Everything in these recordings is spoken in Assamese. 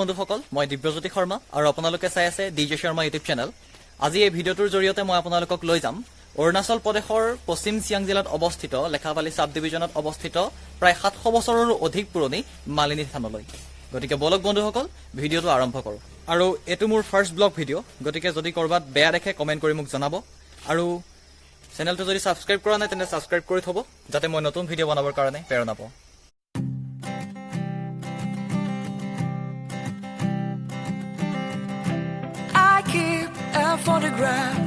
বন্ধুসকল, মই দিব্যজ্যোতি শৰ্মা আৰু আপোনালোকে চাই আছে ডিজে শৰ্মা ইউটিউব চেনেল। আজি এই ভিডিঅ'টোৰ জৰিয়তে মই আপোনালোকক লৈ যাম অৰুণাচল প্ৰদেশৰ পশ্চিম চিয়াং জিলাত অৱস্থিত লেখাপালি সাব ডিভিজনত অৱস্থিত প্ৰায় 700 বছৰৰো অধিক পুৰণি মালিনী থানলৈ। গতিকে বলক বন্ধুসকল, ভিডিঅ'টো আৰম্ভ কৰোঁ। আৰু এইটো মোৰ ফাৰ্ষ্ট ব্লগ ভিডিঅ', গতিকে যদি ক'ৰবাত বেয়া দেখে কমেণ্ট কৰি মোক জনাব। আৰু চেনেলটো যদি ছাবস্ক্ৰাইব কৰা নাই তেন্তে ছাবস্ক্ৰাইব কৰি থ'ব, যাতে মই নতুন ভিডিঅ' বনাবৰ কাৰণে প্ৰেৰণা পাওঁ। A photograph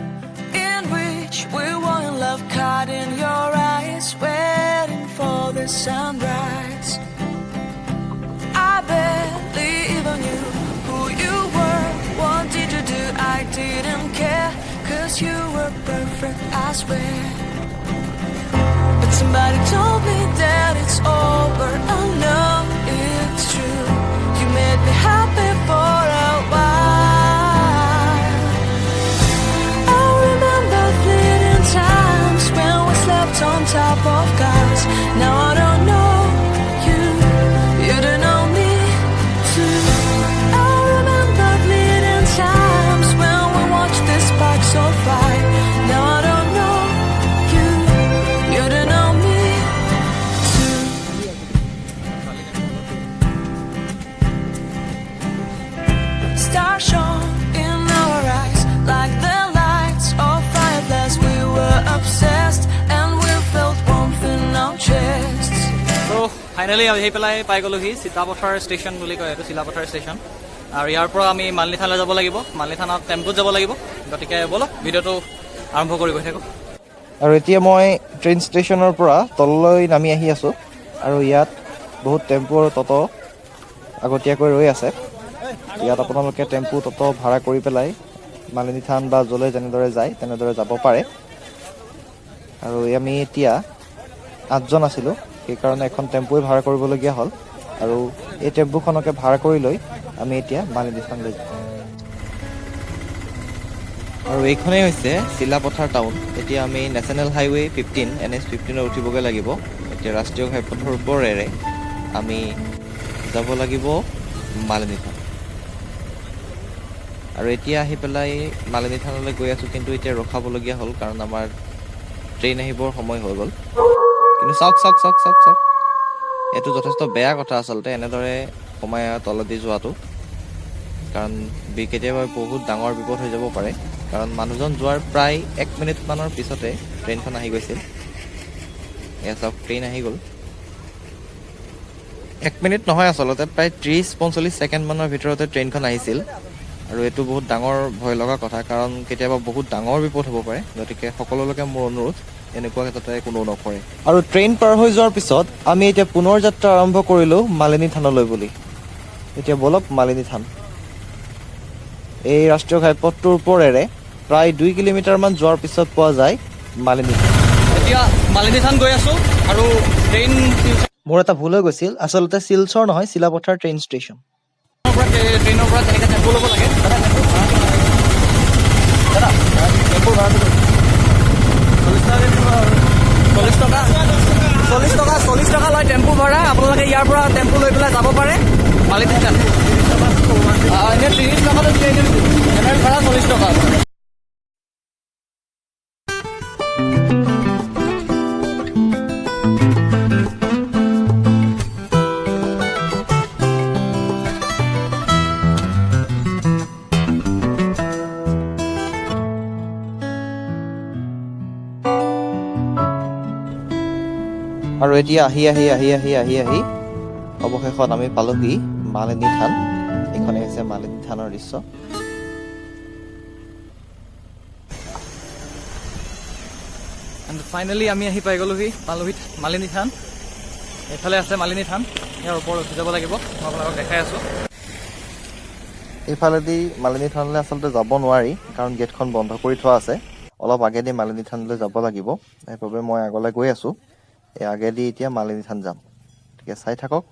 in which we were in love, caught in your eyes, waiting for the sunrise. I barely even knew who you were. What did you do? I didn't care, 'cause you were perfect, I swear. But somebody told me that it's over. Oh no, it's true. You made me happy for a while. Times when we slept on top of cars. Now I don't know you, you don't know me too. I remember fleeting times when we watched the sparks so fire. Now I don't know you, you don't know me too. Stars shone in our eyes like the lights of fireflies. We were obsessed and we felt warmth in our chests. So finally আমি আহি পেলাই পাই গ'লোহি চিলাপথাৰ ষ্টেচন বুলি কয়, এইটো চিলাপথাৰ ষ্টেচন। আৰু ইয়াৰ পৰা আমি মালিনী থানলৈ যাব লাগিব, মালিনী থানত টেম্পুত যাব লাগিব। গতিকে বলক ভিডিঅ'টো আৰম্ভ কৰি গৈ থাকোঁ। আৰু এতিয়া মই ট্ৰেইন ষ্টেচনৰ পৰা তললৈ নামি আহি আছোঁ, আৰু ইয়াত বহুত টেম্পু আৰু ট'ট' আগতীয়াকৈ ৰৈ আছে। ইয়াত আপোনালোকে টেম্পু ট'ট' ভাড়া কৰি পেলাই মালিনী থান বা য'লৈ যেনেদৰে যায় তেনেদৰে যাব পাৰে। আৰু আমি এতিয়া 8জন আছিলোঁ, সেইকাৰণে এখন টেম্পুৱে ভাড়া কৰিবলগীয়া হ'ল। আৰু এই টেম্পুখনকে ভাড়া কৰি লৈ আমি এতিয়া মালিনী থানলৈ যাম। আৰু এইখনেই হৈছে চিলাপথাৰ টাউন। এতিয়া আমি নেশ্যনেল হাইৱে 15 NH 15 উঠিবগৈ লাগিব। এতিয়া ৰাষ্ট্ৰীয় ঘাইপথৰ ওপৰেৰে আমি যাব লাগিব মালিনী থান। আৰু এতিয়া আহি পেলাই মালিনী থানলৈ গৈ আছোঁ, কিন্তু এতিয়া ৰখাবলগীয়া হ'ল কাৰণ আমাৰ ট্ৰেইন আহিবৰ সময় হৈ গ'ল। কিন্তু চাওক চাওক চাওক চাওক চাওক, এইটো যথেষ্ট বেয়া কথা আচলতে এনেদৰে সোমাই তলেদি যোৱাটো, কাৰণ কেতিয়াবা বহুত ডাঙৰ বিপদ হৈ যাব পাৰে। কাৰণ মানুহজন যোৱাৰ প্ৰায় 1 মিনিটমানৰ পিছতে ট্ৰেইনখন আহি গৈছিল। এয়া চাওক, ট্ৰেইন আহি গ'ল। 1 মিনিট নহয় আচলতে, প্ৰায় 30-45 ছেকেণ্ডমানৰ ভিতৰতে ট্ৰেইনখন আহিছিল। আৰু এইটো বহুত ডাঙৰ ভয় লগা কথা, কাৰণ কেতিয়াবা বহুত ডাঙৰ বিপদ হ'ব পাৰে। গতিকে সকলোলৈকে মোৰ অনুৰোধ, এনেকুৱা ক্ষেত্ৰতে কোনো নকৰে। আৰু ট্ৰেইন পাৰ হৈ যোৱাৰ পিছত আমি এতিয়া পুনৰ যাত্ৰা আৰম্ভ কৰিলোঁ মালিনী থানলৈ বুলি। এতিয়া বলক মালিনী থান। এই ৰাষ্ট্ৰীয় ঘাইপথটোৰ ওপৰেৰে প্ৰায় 2 কিলোমিটাৰমান যোৱাৰ পিছত পোৱা যায় মালিনী থান। এতিয়া মালিনী থান গৈ আছোঁ, আৰু ট্ৰেইন মোৰ এটা ভুল হৈ গৈছিল, আচলতে শিলচৰ নহয়, চিলাপথাৰ ট্ৰেইন ষ্টেচন। ট্ৰেইনৰ পৰা তেনেকৈ টেম্পু ল'ব লাগে। টেম্পুৰ ভাড়াটো 40 টকা লয় টেম্পু ভাড়া। আপোনালোকে ইয়াৰ পৰা টেম্পু লৈ পেলাই যাব পাৰে মালিনী থান। এনেই 30 টকাটো দিয়ে, জেনেৰেল ভাড়া 40 টকা। আৰু এতিয়া আহি অৱশেষত আমি পালোহি মালিনী থান। এইখনেই হৈছে মালিনী থানৰ দৃশ্য। এণ্ড ফাইনেলি আমি আহি পালোহি মালিনী থান। এইফালে আছে মালিনী থান, ইয়াৰ ওপৰত উঠি যাব লাগিব। মই আপোনালোকক দেখাই আছোঁ। এইফালেদি মালিনী থানলৈ আচলতে যাব নোৱাৰি, কাৰণ গেটখন বন্ধ কৰি থোৱা আছে। অলপ আগেদি মালিনী থানলৈ যাব লাগিব, সেইবাবে মই আগলৈ গৈ আছোঁ। এই আগেদি এতিয়া মালিনী থান যাম। গতিকে চাই থাকক,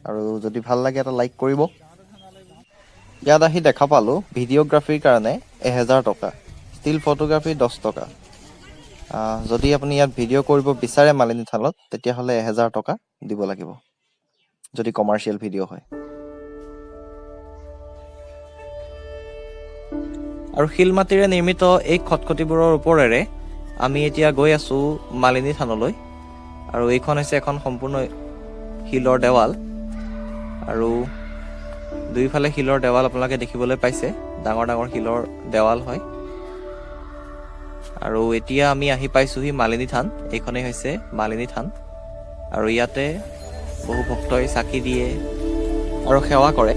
আৰু যদি ভাল লাগে এটা লাইক কৰিব। ইয়াত আহি দেখা পালোঁ ভিডিঅ'গ্ৰাফীৰ কাৰণে 1000 টকা, ষ্টিল ফটোগ্ৰাফী 10 টকা। যদি আপুনি ইয়াত ভিডিঅ' কৰিব বিচাৰে মালিনী থানত, তেতিয়াহ'লে 1000 টকা দিব লাগিব, যদি কমাৰ্চিয়েল ভিডিঅ' হয়। আৰু শিল মাটিৰে নিৰ্মিত এই খটখটিবোৰৰ ওপৰেৰে আমি এতিয়া গৈ আছো মালিনী থানলৈ। আৰু এইখন হৈছে এখন সম্পূৰ্ণ শিলৰ দেৱাল, আৰু দুইফালে শিলৰ দেৱাল আপোনালোকে দেখিবলৈ পাইছে, ডাঙৰ ডাঙৰ শিলৰ দেৱাল হয়। আৰু এতিয়া আমি আহি পাইছোহি মালিনী থান। এইখনেই হৈছে মালিনী থান, আৰু ইয়াতে বহু ভক্তই চাকি দিয়ে আৰু সেৱা কৰে।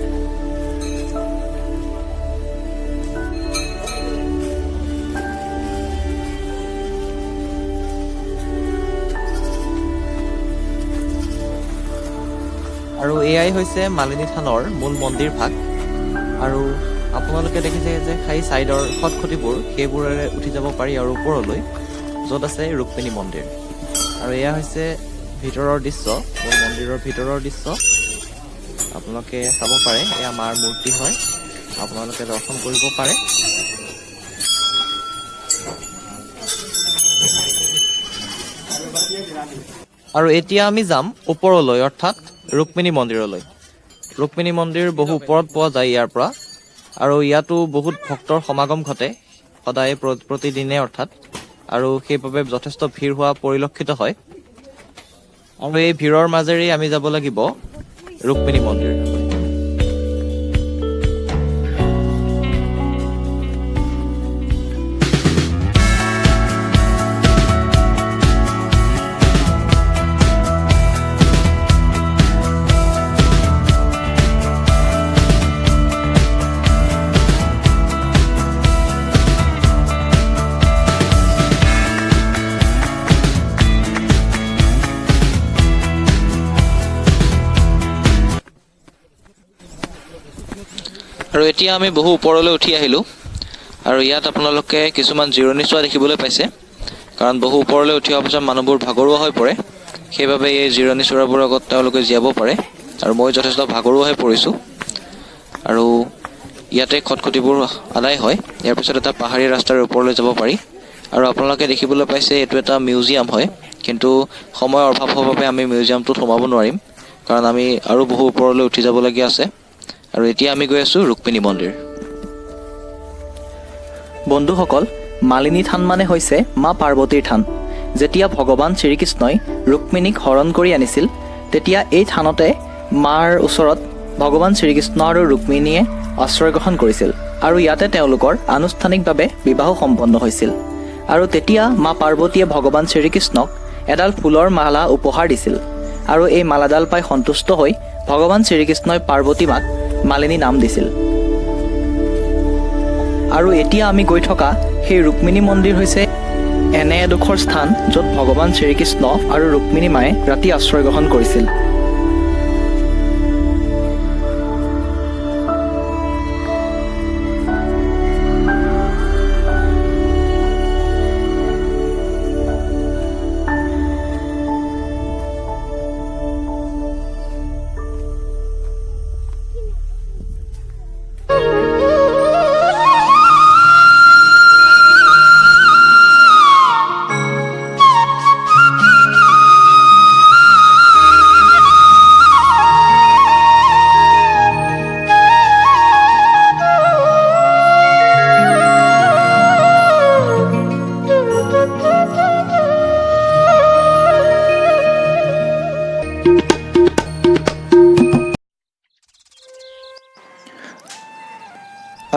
আৰু এয়াই হৈছে মালিনী থানৰ মূল মন্দিৰ ভাগ। আৰু আপোনালোকে দেখিছে যে খাই ছাইডৰ খটখটিবোৰ, সেইবোৰেৰে উঠি যাব পাৰি আৰু ওপৰলৈ, য'ত আছে ৰুক্মিণী মন্দিৰ। আৰু এয়া হৈছে ভিতৰৰ দৃশ্য, মূল মন্দিৰৰ ভিতৰৰ দৃশ্য। আপোনালোকে চাব পাৰে, এয়া মাৰ মূৰ্তি হয়, আপোনালোকে দৰ্শন কৰিব পাৰে। আৰু এতিয়া আমি যাম ওপৰলৈ, অৰ্থাৎ ৰুক্মিণী মন্দিৰলৈ। ৰুক্মিণী মন্দিৰ বহু ওপৰত পোৱা যায় ইয়াৰ পৰা, আৰু ইয়াতো বহুত ভক্তৰ সমাগম ঘটে সদায়, প্ৰতিদিনে অৰ্থাৎ, আৰু সেইবাবে যথেষ্ট ভিৰ হোৱা পৰিলক্ষিত হয়। আৰু এই ভিৰৰ মাজেৰে আমি যাব লাগিব ৰুক্মিণী মন্দিৰ। আৰু এতিয়া আমি বহু ওপৰলৈ উঠি আহিলোঁ, আৰু ইয়াত আপোনালোকে কিছুমান জিৰণি চোৱা দেখিবলৈ পাইছে, কাৰণ বহু ওপৰলৈ উঠি অহাৰ পিছত মানুহবোৰ ভাগৰুৱা হৈ পৰে, সেইবাবে এই জিৰণি চোৰাবোৰৰ আগত তেওঁলোকে জীয়াব পাৰে। আৰু মই যথেষ্ট ভাগৰুৱা হৈ পৰিছোঁ। আৰু ইয়াতে খটখটিবোৰ আদায় হয়। ইয়াৰ পিছত এটা পাহাৰীয়া ৰাস্তাৰ ওপৰলৈ যাব পাৰি। আৰু আপোনালোকে দেখিবলৈ পাইছে এইটো এটা মিউজিয়াম হয়, কিন্তু সময়ৰ অভাৱ হোৱাৰ বাবে আমি মিউজিয়ামটোত সোমাব নোৱাৰিম, কাৰণ আমি আৰু বহু ওপৰলৈ উঠি যাবলগীয়া আছে। আৰু এতিয়া আমি গৈ আছোঁ ৰুক্মিণী মন্দিৰ। বন্ধুসকল, মালিনী থান মানে হৈছে মা পাৰ্বতীৰ থান। যেতিয়া ভগৱান শ্ৰীকৃষ্ণই ৰুক্মিণীক হৰণ কৰি আনিছিল, তেতিয়া এই থানতে মাৰ ওচৰত ভগৱান শ্ৰীকৃষ্ণ আৰু ৰুক্মিণীয়ে আশ্ৰয় গ্ৰহণ কৰিছিল, আৰু ইয়াতে তেওঁলোকৰ আনুষ্ঠানিকভাৱে বিবাহ সম্পন্ন হৈছিল। আৰু তেতিয়া মা পাৰ্বতীয়ে ভগৱান শ্ৰীকৃষ্ণক এডাল ফুলৰ মালা উপহাৰ দিছিল, আৰু এই মালাডাল পাই সন্তুষ্ট হৈ ভগৱান শ্ৰীকৃষ্ণই পাৰ্বতী মাক মালিনী নাম দিছিল। আৰু এতিয়া আমি গৈ থকা সেই ৰুক্মিণী মন্দিৰ হৈছে এনে এডোখৰ স্থান য'ত ভগৱান শ্ৰীকৃষ্ণ আৰু ৰুক্মিণী মায়ে ৰাতি আশ্ৰয় গ্ৰহণ কৰিছিল।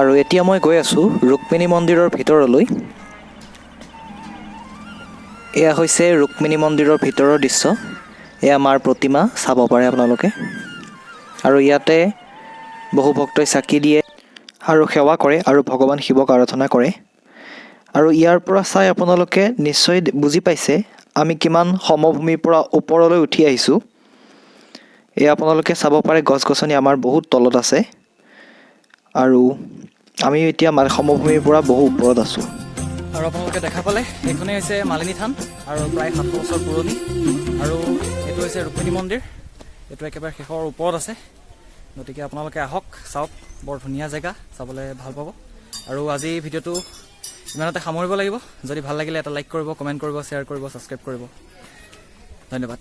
আৰু এতিয়া মই গৈ আছোঁ ৰুক্মিণী মন্দিৰৰ ভিতৰলৈ। এয়া হৈছে ৰুক্মিণী মন্দিৰৰ ভিতৰৰ দৃশ্য। এয়া মাৰ প্ৰতিমা, চাব পাৰে আপোনালোকে। আৰু ইয়াতে বহু ভক্তই চাকি দিয়ে আৰু সেৱা কৰে আৰু ভগৱান শিৱক আৰাধনা কৰে। আৰু ইয়াৰ পৰা চাই আপোনালোকে নিশ্চয় বুজি পাইছে আমি কিমান সমভূমিৰ পৰা ওপৰলৈ উঠি আহিছোঁ। এয়া আপোনালোকে চাব পাৰে, গছ গছনি আমাৰ বহুত তলত আছে, আৰু আমি এতিয়া সমভূমিৰ পৰা বহু ওপৰত আছোঁ। আৰু আপোনালোকে দেখা পালে এইখনেই হৈছে মালিনী থান, আৰু প্ৰায় 700 বছৰ পুৰণি। আৰু এইটো হৈছে ৰুক্মিণী মন্দিৰ, এইটো একেবাৰে শেষৰ ওপৰত আছে। গতিকে আপোনালোকে আহক, চাওক, বৰ ধুনীয়া জেগা, চাবলৈ ভাল পাব। আৰু আজি ভিডিঅ'টো ইমানতে সামৰিব লাগিব। যদি ভাল লাগিলে এটা লাইক কৰিব, কমেণ্ট কৰিব, শ্বেয়াৰ কৰিব, ছাবস্ক্ৰাইব কৰিব। ধন্যবাদ।